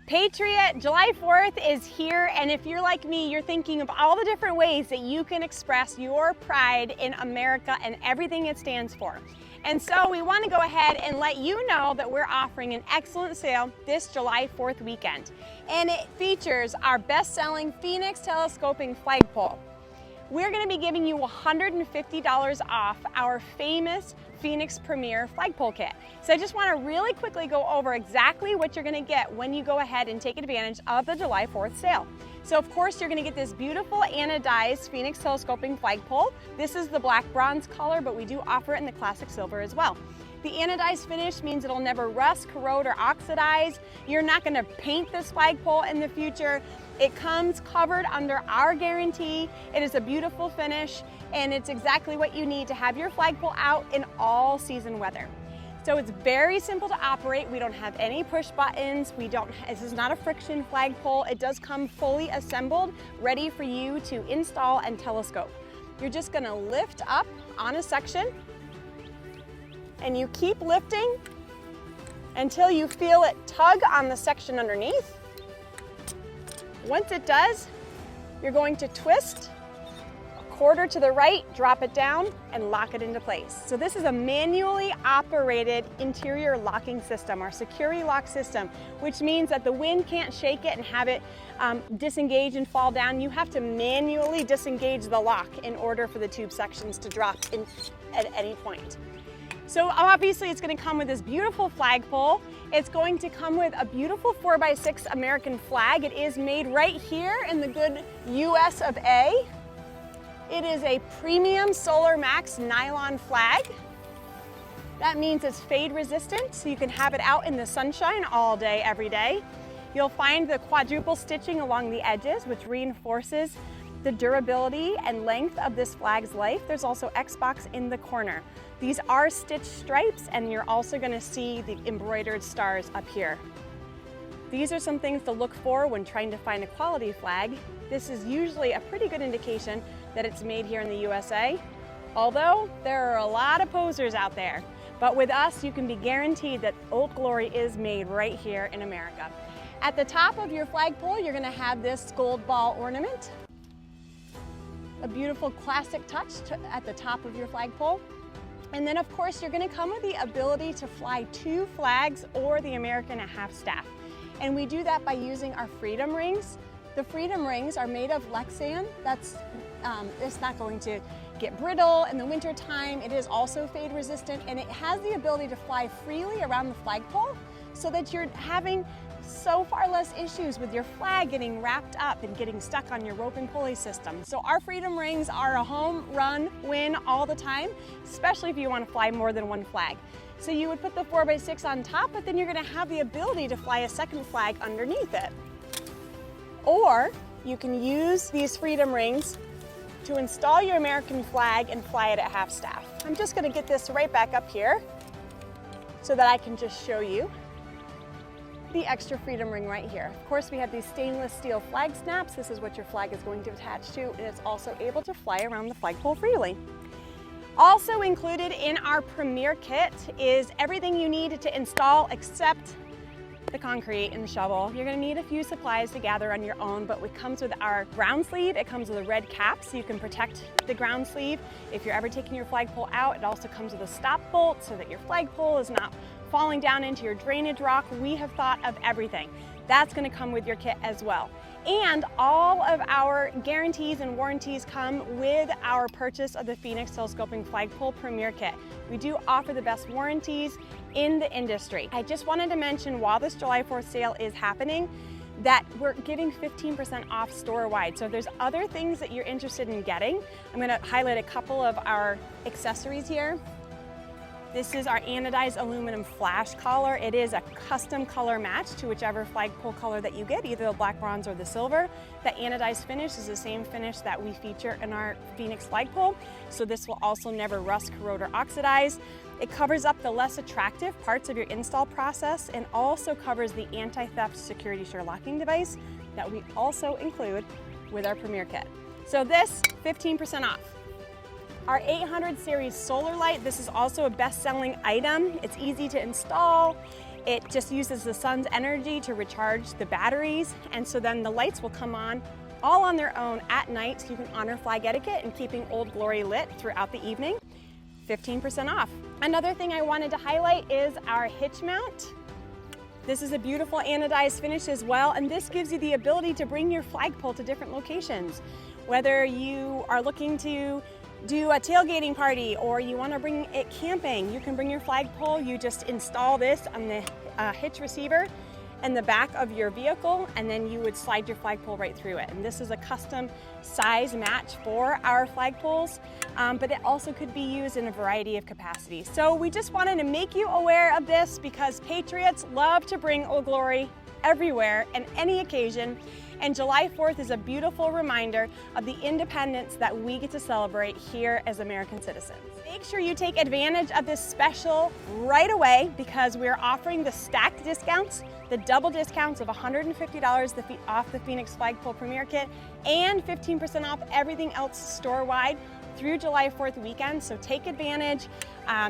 Patriot, July 4th is here, and if you're like me, you're thinking of all the different ways that you can express your pride in America and everything it stands for. And so we want to go ahead and let you know that we're offering an excellent sale this July 4th weekend. And it features our best-selling Phoenix telescoping flagpole. We're going to be giving you $150 off our famous Phoenix Premier flagpole kit. So I just want to really quickly go over exactly what you're going to get when you go ahead and take advantage of the July 4th sale. So of course you're going to get this beautiful anodized Phoenix telescoping flagpole. This is the black bronze color, but we do offer it in the classic silver as well. The anodized finish means it'll never rust, corrode, or oxidize. You're not going to paint this flagpole in the future. It comes covered under our guarantee. It is a beautiful finish, and it's exactly what you need to have your flagpole out in all season weather. So it's very simple to operate. We don't have any push buttons. This is not a friction flagpole. It does come fully assembled, ready for you to install and telescope. You're just going to lift up on a section, and you keep lifting until you feel it tug on the section underneath. Once it does, you're going to twist a quarter to the right, drop it down, and lock it into place. So this is a manually operated interior locking system, our security lock system, which means that the wind can't shake it and have it disengage and fall down. You have to manually disengage the lock in order for the tube sections to drop in at any point. So obviously it's going to come with this beautiful flagpole. It's going to come with a beautiful 4x6 American flag. It is made right here in the good US of A. It is a premium Solar Max nylon flag. That means it's fade resistant, so you can have it out in the sunshine all day, every day. You'll find the quadruple stitching along the edges, which reinforces the durability and length of this flag's life. There's also Xbox in the corner. These are stitched stripes, and you're also going to see the embroidered stars up here. These are some things to look for when trying to find a quality flag. This is usually a pretty good indication that it's made here in the USA, although there are a lot of posers out there. But with us, you can be guaranteed that Old Glory is made right here in America. At the top of your flagpole, you're going to have this gold ball ornament. A beautiful classic touch at the top of your flagpole. And then of course you're going to come with the ability to fly 2 flags or the American at half staff. And we do that by using our Freedom Rings. The Freedom Rings are made of Lexan. It's not going to get brittle in the winter time. It is also fade resistant, and it has the ability to fly freely around the flagpole so that you're having so far less issues with your flag getting wrapped up and getting stuck on your rope and pulley system. So our Freedom Rings are a home run win all the time, especially if you want to fly more than 1 flag. So you would put the 4x6 on top, but then you're going to have the ability to fly a second flag underneath it. Or you can use these Freedom Rings to install your American flag and fly it at half staff. I'm just going to get this right back up here so that I can just show you the extra Freedom Ring right here. Of course, we have these stainless steel flag snaps. This is what your flag is going to attach to, and it's also able to fly around the flagpole freely. Also included in our Premier kit is everything you need to install except the concrete and the shovel. You're going to need a few supplies to gather on your own, but it comes with our ground sleeve. It comes with a red cap so you can protect the ground sleeve. If you're ever taking your flagpole out, it also comes with a stop bolt so that your flagpole is not falling down into your drainage rock. We have thought of everything. That's going to come with your kit as well. And all of our guarantees and warranties come with our purchase of the Phoenix Telescoping Flagpole Premier Kit. We do offer the best warranties in the industry. I just wanted to mention, while this July 4th sale is happening, that we're giving 15% off store-wide. So if there's other things that you're interested in getting, I'm going to highlight a couple of our accessories here. This is our anodized aluminum flash collar. It is a custom color match to whichever flagpole color that you get, either the black bronze or the silver. The anodized finish is the same finish that we feature in our Phoenix flagpole, so this will also never rust, corrode, or oxidize. It covers up the less attractive parts of your install process and also covers the anti-theft security share locking device that we also include with our Premier Kit. So this, 15% off. Our 800 series solar light, this is also a best-selling item. It's easy to install. It just uses the sun's energy to recharge the batteries, and so then the lights will come on all on their own at night, so you can honor flag etiquette and keeping Old Glory lit throughout the evening. 15% off. Another thing I wanted to highlight is our hitch mount. This is a beautiful anodized finish as well, and this gives you the ability to bring your flagpole to different locations. Whether you are looking to do a tailgating party or you want to bring it camping, you can bring your flagpole. You just install this on the hitch receiver in the back of your vehicle, and then you would slide your flagpole right through it. And this is a custom size match for our flagpoles, but it also could be used in a variety of capacities. So we just wanted to make you aware of this because Patriots love to bring Old Glory everywhere and any occasion. And July 4th is a beautiful reminder of the independence that we get to celebrate here as American citizens. Make sure you take advantage of this special right away because we're offering the stacked discounts, the double discounts of $150 off the Phoenix Flagpole Premier Kit and 15% off everything else store-wide through July 4th weekend. So take advantage.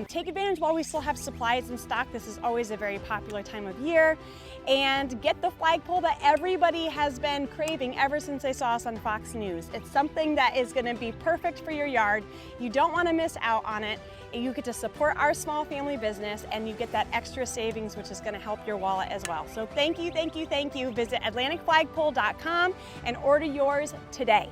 Take advantage while we still have supplies in stock. This is always a very popular time of year. And get the flagpole that everybody has been craving ever since they saw us on Fox News. It's something that is going to be perfect for your yard. You don't want to miss out on it. You get to support our small family business and you get that extra savings, which is going to help your wallet as well. So thank you, thank you, thank you. Visit AtlanticFlagpole.com and order yours today.